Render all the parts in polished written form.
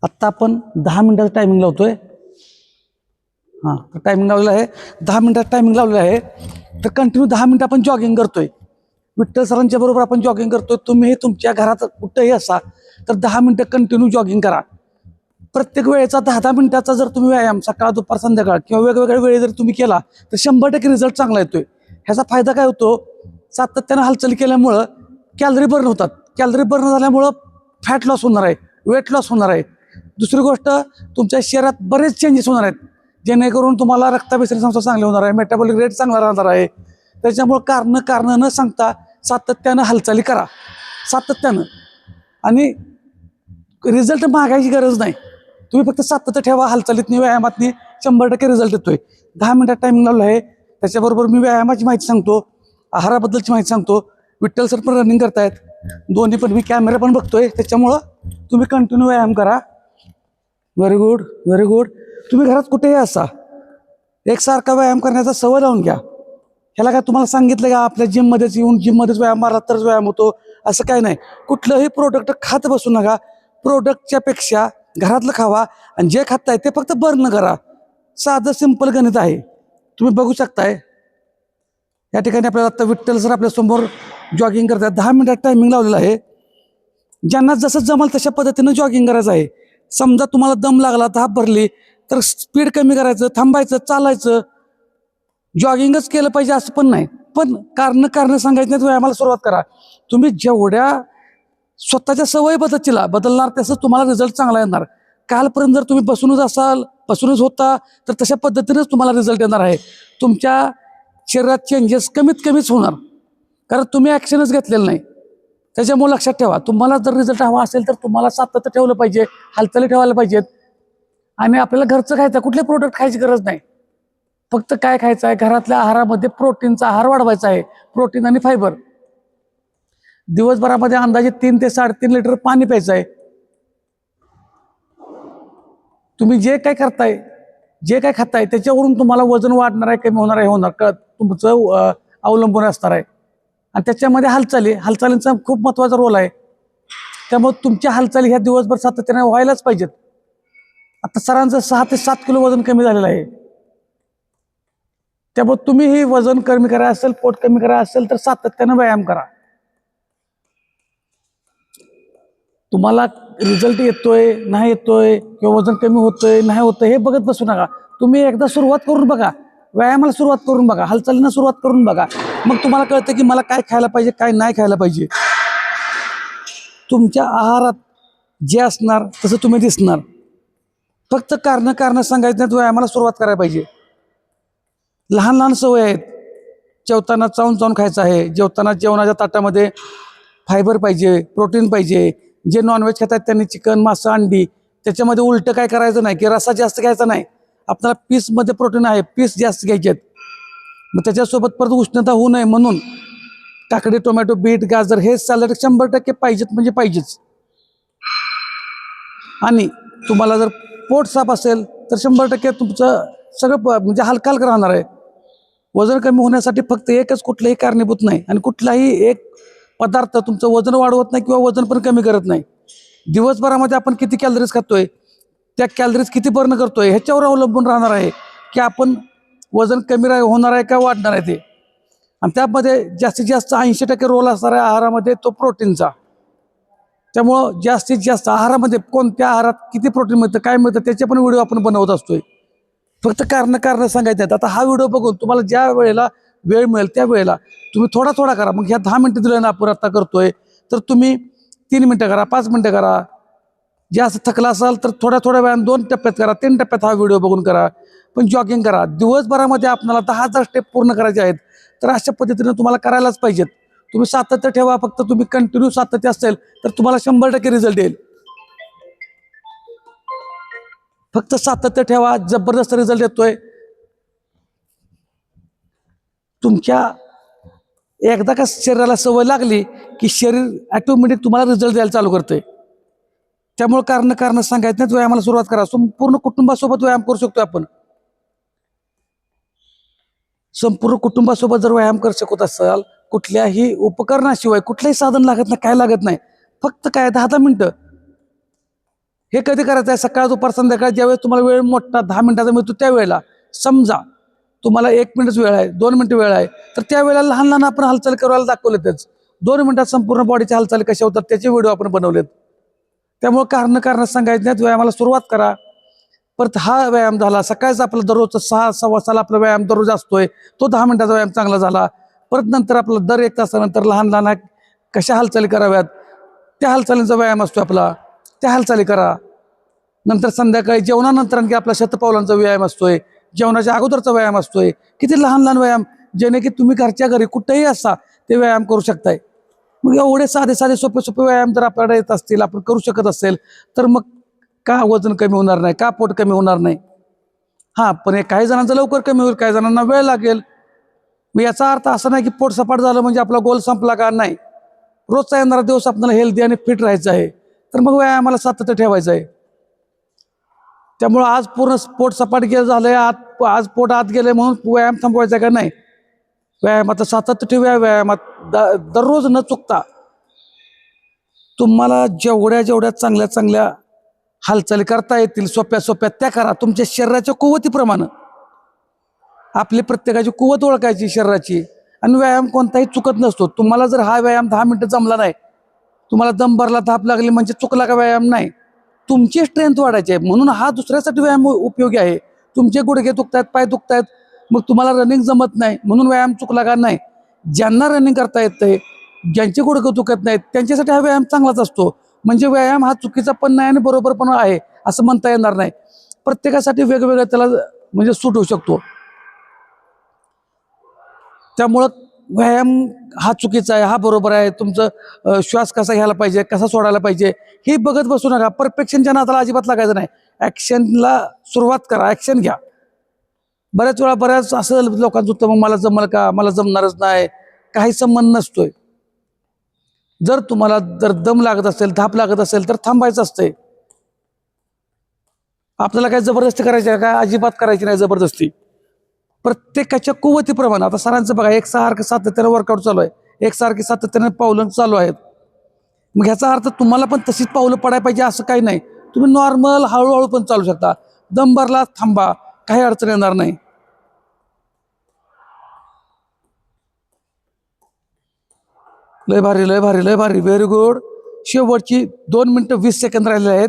आत्ता आपण 10 मिनिटाचं टायमिंग लावतोय. हां, तर टायमिंग लावलेलं आहे. 10 मिनिटाचं टायमिंग लावलेलं आहे. तर कंटिन्यू 10 मिनिटं आपण जॉगिंग करतोय. विठ्ठल सरांच्या बरोबर आपण जॉगिंग करतोय. तुम्ही तुमच्या घरात कुठंही असा तर 10 मिनिटं कंटिन्यू जॉगिंग करा. प्रत्येक वेळेचा 10-10 मिनिटाचा जर तुम्ही व्यायाम सकाळ दुपार संध्याकाळ किंवा वेगवेगळ्या वेळी जर तुम्ही केला तर 100% रिझल्ट चांगला येतोय. ह्याचा फायदा काय होतो, सातत्यानं हालचाली केल्यामुळं कॅलरी बर्न होतात. कॅलरी बर्न झाल्यामुळं फॅट लॉस होणार आहे, वेट लॉस होणार आहे. दुसरी गोष्ट, तुमच्या शरीरात बरेच चेंजेस होणार आहेत, जेणेकरून तुम्हाला रक्ताभिसरण संस्था चांगली होणार आहे, मेटाबॉलिक रेट चांगला राहणार आहे. त्याच्यामुळं कारण न सांगता सातत्यानं हालचाली करा, सातत्यानं. आणि रिझल्ट मागायची गरज नाही. तुम्ही फक्त सातत्य ठेवा, हालचालीतनी व्यायामातनी 100% रिझल्ट येतोय. 10 मिनिटात टायमिंग लावलं आहे. त्याच्याबरोबर मी व्यायामाची माहिती सांगतो, आहाराबद्दलची माहिती सांगतो. विठ्ठल सर पण रनिंग करतायत, दोन्ही पण. मी कॅमेरा पण बघतोय, त्याच्यामुळं तुम्ही कंटिन्यू व्यायाम करा. Very good, very good. तुम्ही घरात कुठेही असा एकसारखा व्यायाम करण्याचा सवय लावून घ्या. ह्याला काय तुम्हाला सांगितलं का आपल्या जिममध्येच येऊन जिममध्येच व्यायाम मारला तरच व्यायाम होतो, असं काय नाही. कुठलंही प्रोडक्ट खात बसू नका. प्रोडक्टच्या पेक्षा घरातलं खावा आणि जे खाताय ते फक्त बर्न करा. साधं सिंपल गणित आहे. तुम्ही बघू शकताय या ठिकाणी आपल्याला आता विठ्ठल सर आपल्यासमोर जॉगिंग करतात. 10 मिनिटात टायमिंग लावलेलं आहे. ज्यांना जसं जमल तशा पद्धतीनं जॉगिंग करायचं आहे. समजा तुम्हाला दम लागला, धाप भरली, तर स्पीड कमी करायचं, थांबायचं, चालायचं. जॉगिंगच केलं पाहिजे असं पण नाही, पण कारण सांगायचं नाही. व्यायामाला सुरुवात करा. तुम्ही जेवढ्या स्वतःच्या सवयी बदलणार तसं तुम्हाला रिझल्ट चांगला येणार. कालपर्यंत जर तुम्ही बसूनच होता तर तशा पद्धतीनेच तुम्हाला रिझल्ट येणार आहे. तुमच्या शरीरात चेंजेस कमीत कमीच होणार, कारण तुम्ही ॲक्शनच घेतलेलं नाही. त्याच्यामुळे लक्षात ठेवा, तुम्हाला जर रिझल्ट हवा असेल तर तुम्हाला सातत्य ठेवलं पाहिजे, हालचाली ठेवायला पाहिजेत. आणि आपल्याला घरचं खायचं, कुठले प्रोडक्ट खायची गरज नाही. फक्त काय खायचं आहे, घरातल्या आहारामध्ये प्रोटीनचा आहार वाढवायचा आहे. प्रोटीन आणि फायबर. दिवसभरामध्ये अंदाजे 3 ते 3.5 लिटर पाणी प्यायचं आहे. तुम्ही जे काय करताय, जे काय खाताय त्याच्यावरून तुम्हाला वजन वाढणार आहे, कमी होणार आहे, तुमचं अवलंबून असणार आहे. आणि त्याच्यामध्ये हालचालींचा खूप महत्त्वाचा रोल आहे. त्यामुळे तुमच्या हालचाली ह्या दिवसभर सातत्याने व्हायलाच पाहिजेत. आता सरांचं 6 ते 7 किलो वजन कमी झालेलं आहे. त्यामुळे तुम्हीही वजन कमी करा असेल, पोट कमी करा असेल तर सातत्यानं व्यायाम करा. तुम्हाला रिझल्ट येतोय नाही येतोय किंवा वजन कमी होतोय नाही होतंय हे बघत बसू नका. तुम्ही एकदा सुरुवात करून बघा, व्यायामाला सुरुवात करून बघा, हालचालींना सुरुवात करून बघा. मग तुम्हाला कळतं की मला काय खायला पाहिजे, काय नाही खायला पाहिजे. तुमच्या आहारात जे असणार तसं तुम्ही दिसणार. फक्त कारण सांगायचं नाही, व्यायामाला सुरुवात करायला पाहिजे. लहान लहान सवय आहेत. जेवताना चावून खायचं आहे. जेवताना जेवणाच्या ताटामध्ये फायबर पाहिजे, प्रोटीन पाहिजे. जे नॉनव्हेज खातात त्यांनी चिकन, मांस, अंडी, त्याच्यामध्ये उलटं काय करायचं नाही की रस्सा जास्त घ्यायचा नाही. आपल्याला पीसमध्ये प्रोटीन आहे, पीस जास्त घ्यायचे आहेत. मग त्याच्यासोबत परत उष्णता होऊ नये म्हणून काकडी, टोमॅटो, बीट, गाजर हे सॅलड 100% पाहिजेत म्हणजे पाहिजेच. आणि तुम्हाला जर पोट साफ असेल तर 100% तुमचं सगळं म्हणजे हलका राहणार आहे. वजन कमी होण्यासाठी फक्त एकच कुठलंही कारणीभूत नाही, आणि कुठलाही एक पदार्थ तुमचं वजन वाढवत नाही किंवा वजन पण कमी करत नाही. दिवसभरामध्ये आपण किती कॅलरीज खातोय, त्या कॅलरीज किती बर्न करतोय ह्याच्यावर अवलंबून राहणार आहे की आपण वजन कमी होणार आहे का वाढणार आहे ते. आणि त्यामध्ये जास्तीत जास्त 80% रोल असणार आहे आहारामध्ये, तो प्रोटीनचा. त्यामुळं जास्तीत जास्त आहारामध्ये कोणत्या आहारात किती प्रोटीन मिळतं, काय मिळतं, त्याचे पण व्हिडिओ आपण बनवत असतोय. फक्त कारण सांगायचं आहेत. आता हा व्हिडिओ बघून तुम्हाला ज्या वेळेला वेळ मिळेल त्या वेळेला तुम्ही थोडा करा. मग ह्या 10 मिनिटं दिलं ना आपण आता करतोय, तर तुम्ही 3 मिनिटं करा, 5 मिनिटं करा. जास्त थकला असाल तर थोड्या वेळानं 2 टप्प्यात करा, 3 टप्प्यात हा व्हिडिओ बघून करा. पण जॉगिंग करा. दिवसभरामध्ये आपल्याला 10,000 स्टेप पूर्ण करायचे आहेत, तर अशा पद्धतीने तुम्हाला करायलाच पाहिजेत. तुम्ही सातत्य ठेवा. फक्त तुम्ही कंटिन्यू सातत्य असेल तर तुम्हाला 100% रिझल्ट येईल. फक्त सातत्य ठेवा, जबरदस्त रिझल्ट येतोय तुमच्या. एकदा का शरीराला सवय लागली की शरीर ऑटोमॅटिक तुम्हाला रिझल्ट द्यायला चालू करतंय. त्यामुळे कारण सांगायचं नाही, व्यायामाला सुरुवात करा. संपूर्ण कुटुंबासोबत व्यायाम करू शकतो आपण. संपूर्ण कुटुंबासोबत जर व्यायाम करू शकत असाल, कुठल्याही उपकरणाशिवाय, कुठलंही साधन लागत नाही, काय लागत नाही. फक्त काय 10-10 मिनिटं हे कधी करायचं आहे? सकाळ दुपार संध्याकाळ ज्यावेळेस तुम्हाला वेळ मोठा 10 मिनिटाचा मिळतो त्यावेळेला. समजा तुम्हाला 1 मिनिटच वेळ आहे, 2 मिनिटं वेळ आहे, तर त्या वेळेला लहान लहान आपण हालचाल करायला दाखवलेतच. 2 मिनिटात संपूर्ण बॉडीच्या हालचाली कशा होतात त्याचे व्हिडिओ आपण बनवलेत. त्यामुळे कारण सांगायचं नाहीत, व्यायामाला सुरुवात करा. परत हा व्यायाम झाला, सकाळचा आपला दररोजचा 6-6:15 आपला व्यायाम दररोज असतोय, तो 10 मिनिटाचा व्यायाम चांगला झाला. परत नंतर आपला दर 1 तासानंतर लहान लहान कशा हालचाली कराव्यात त्या हालचालींचा व्यायाम असतो आपला, त्या हालचाली करा. नंतर संध्याकाळी जेवणानंतर आणखी आपला शतपावलांचा व्यायाम असतोय, जेवणाच्या अगोदरचा व्यायाम असतोय. किती लहान लहान व्यायाम जेणे की तुम्ही घरच्या घरी कुठेही असा ते व्यायाम करू शकताय. मग एवढे साधे साधे सोपे सोपे व्यायाम जर आपल्याला येत असतील, आपण करू शकत असेल, तर मग का वजन कमी होणार नाही, का पोट कमी होणार नाही? पण काही जणांचं लवकर कमी होईल, काही जणांना वेळ लागेल. मग याचा अर्थ असा नाही की पोट सपाट झालं म्हणजे आपला गोल संपला का? नाही. रोजचा येणारा दिवस आपल्याला हेल्दी आणि फिट राहायचं आहे, तर मग व्यायामाला सातत्य ठेवायचं आहे. त्यामुळं आज पूर्ण पोट सपाट गेलं झालंय, आज पोट आत गेलंय म्हणून व्यायाम थांबवायचा का? नाही. व्यायामात सातत्य ठेवूया. व्यायामात दररोज न चुकता तुम्हाला जेवढ्या चांगल्या चांगल्या हालचाली करता येतील सोप्या सोप्या त्या करा. तुमच्या शरीराच्या कुवतीप्रमाणे आपली प्रत्येकाची कुवत ओळखायची शरीराची, आणि व्यायाम कोणताही चुकत नसतो. तुम्हाला जर हा व्यायाम 10 मिनिटं जमला नाही, तुम्हाला दम भरला, धाप लागली म्हणजे चुकला का? व्यायाम नाही. तुमची स्ट्रेंथ वाढायची आहे म्हणून हा दुसऱ्यासाठी व्यायाम उपयोगी आहे. तुमचे गुडघे दुखतायत, पाय दुखतायत, मग तुम्हाला रनिंग जमत नाही म्हणून व्यायाम चुकला का? नाही. ज्यांना रनिंग करता येतंय, ज्यांचे गुडघे दुखत नाहीत, त्यांच्यासाठी हा व्यायाम चांगलाच असतो. म्हणजे व्यायाम हा चुकीचा पण नाही आणि बरोबर पण आहे असं म्हणता येणार नाही. प्रत्येकासाठी वेगवेगळं त्याला म्हणजे सूट होऊ शकतो. त्यामुळं व्यायाम हा चुकीचा आहे, हा बरोबर आहे, तुमचं श्वास कसा घ्यायला पाहिजे, कसा सोडायला पाहिजे हे बघत बसू नका. परफेक्शनच्या नादाला अजिबात लागायचं नाही. ॲक्शनला सुरुवात करा, ॲक्शन घ्या. बऱ्याच असं लोकांचं होतं, मग मला जमल का, मला जमणारच नाही, काही संबंध नसतोय. जर तुम्हाला दम लागत असेल, धाप लागत असेल तर थांबायचं असतंय. आपल्याला काय जबरदस्ती करायची आहे का? अजिबात करायची नाही जबरदस्ती. प्रत्येकाच्या कुवतीप्रमाणे. आता सरांचं बघा, एकसारखं सातत्यानं वर्कआउट चालू आहे, एकसारखी सातत्यानं पावलं चालू आहेत. मग ह्याचा अर्थ तुम्हाला पण तशीच पावलं पडायला पाहिजे असं काही नाही. तुम्ही नॉर्मल हळूहळू पण चालू शकता. दम भरला, थांबा, काही अडचण येणार नाही. लय भारी, लय भारी, लय भारी, व्हेरी गुड. शेवटची 2 मिनिटं 20 सेकंद राहिलेले आहेत.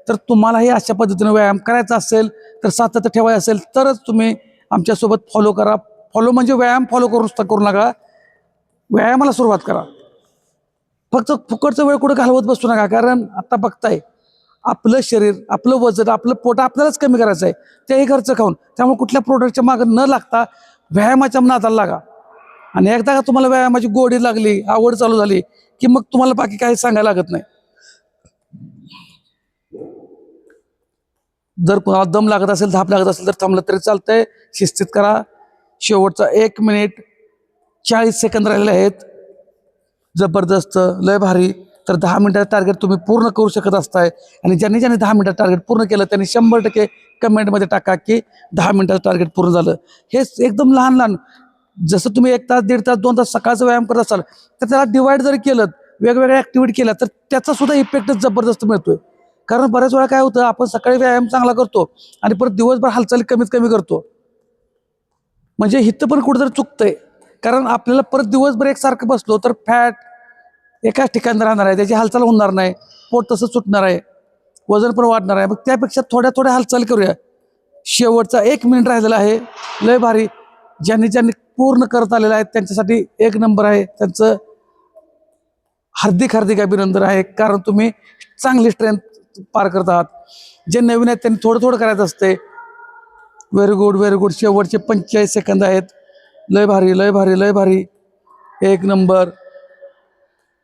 तर तुम्हालाही अशा पद्धतीने व्यायाम करायचा असेल, तर सातत्य ठेवायचं असेल तरच तुम्ही आमच्यासोबत फॉलो करा. फॉलो म्हणजे व्यायाम फॉलो करू नका, व्यायामाला सुरुवात करा. फक्त फुकटचा वेळ कुठं घालवत बसू नका. कारण आता बघताय, आपलं शरीर, आपलं वजन, आपलं पोट आपल्यालाच कमी करायचं आहे, तेही घरचं खाऊन. त्यामुळे कुठल्या प्रोडक्टच्या मागं न लागता व्यायामाच्या नादाला लागा. आणि एकदा का तुम्हाला व्यायामाची गोडी लागली, आवड चालू झाली, की मग तुम्हाला बाकी काही सांगायला लागत नाही. जर कोणाला दम लागत असेल, धाप लागत असेल तर थांबलं तरी चालतंय. शिस्तीत करा. शेवटचा 1 मिनिट 40 सेकंद राहिलेले आहेत. जबरदस्त, लय भारी. तर 10 मिनिटाचं टार्गेट तुम्ही पूर्ण करू शकत असताय. आणि ज्यांनी 10 मिनिटाचं टार्गेट पूर्ण केलं त्यांनी 100% कमेंटमध्ये टाका की 10 मिनिटाचं टार्गेट पूर्ण झालं. हे एकदम लहान लहान, जसं तुम्ही 1 तास, 1.5 तास, 2 तास सकाळचा व्यायाम करत असाल तर त्याला डिवाइड जर केलं, वेगवेगळ्या ॲक्टिव्हिटी केल्या, तर त्याचा सुद्धा इफेक्टच जबरदस्त मिळतोय. कारण बऱ्याच वेळा काय होतं, आपण सकाळी व्यायाम चांगला करतो आणि परत दिवसभर हालचाली कमीत कमी करतो. म्हणजे हिथं पण कुठेतरी चुकतंय. कारण आपल्याला परत दिवसभर एकसारखं बसलो तर फॅट एकाच ठिकाणी राहणार आहे, त्याची हालचाल होणार नाही, पोट तसं सुटणार आहे, वजन पण वाढणार आहे. मग त्यापेक्षा थोड्या थोड्या हालचाल करूया. शेवटचा 1 मिनिट राहिलेला आहे. लय भारी. ज्यांनी पूर्ण करत आलेलं आहे त्यांच्यासाठी 1 नंबर आहे. त्यांचं हार्दिक अभिनंदन आहे. कारण तुम्ही चांगली स्ट्रेंथ पार करत आहात. जे नवीन आहेत त्यांनी थोडं थोडं करायचं असते. Very good, very good. शेवटचे 45 सेकंद आहेत. लय भारी, लय भारी, लय भारी. 1 नंबर.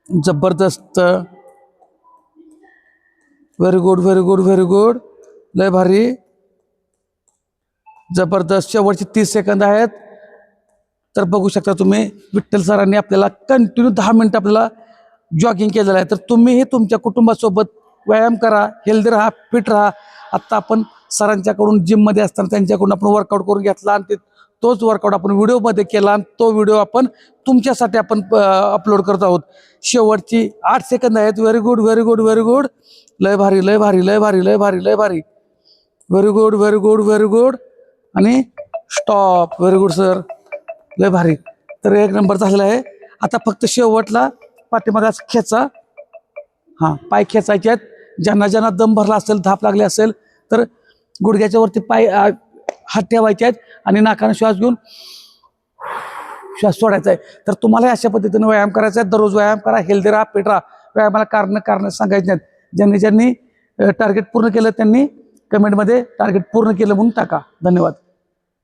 जबरदस्त. Very good, very good, very good. लय भारी, जबरदस्त. शेवटचे 30 सेकंद आहेत. तर बघू शकता तुम्ही, विठ्ठल सरांनी आपल्याला कंटिन्यू 10 मिनिटं आपल्याला जॉगिंग केलेलं आहे. तर तुम्हीही तुमच्या कुटुंबासोबत व्यायाम करा, हेल्दी राहा, फिट राहा. आत्ता आपण सरांच्याकडून जिममध्ये असताना त्यांच्याकडून आपण वर्कआउट करून घेतला आणि तोच वर्कआउट आपण व्हिडिओमध्ये केला आणि तो व्हिडिओ आपण तुमच्यासाठी आपण अपलोड करत आहोत. शेवटची 8 सेकंद आहेत. Very good, very good, very good. लय भारी, लय भारी, लय भारी, लय भारी, लय भारी. Very good, very good, very good. आणि स्टॉप. व्हेरी गुड सर, लय भारी. तर 1 नंबर झालेला आहे. आता फक्त शेवटला पाठीमागे खेचा. हां, पाय खेचायचे आहेत. ज्यांना ज्यांना दम भरला असेल, धाप लागली असेल तर गुडघ्याच्या वरती पाय हात ठेवायचे आहेत आणि नाकाने श्वास घेऊन श्वास सोडायचा आहे. तर तुम्हाला अशा पद्धतीने व्यायाम करायचा आहे. दररोज व्यायाम करा, हेल्दी राहा, फिट राहा. व्यायामाला कारण सांगायचे नाहीत. ज्यांनी टार्गेट पूर्ण केलं त्यांनी कमेंटमध्ये टार्गेट पूर्ण केलं म्हणून टाका. धन्यवाद.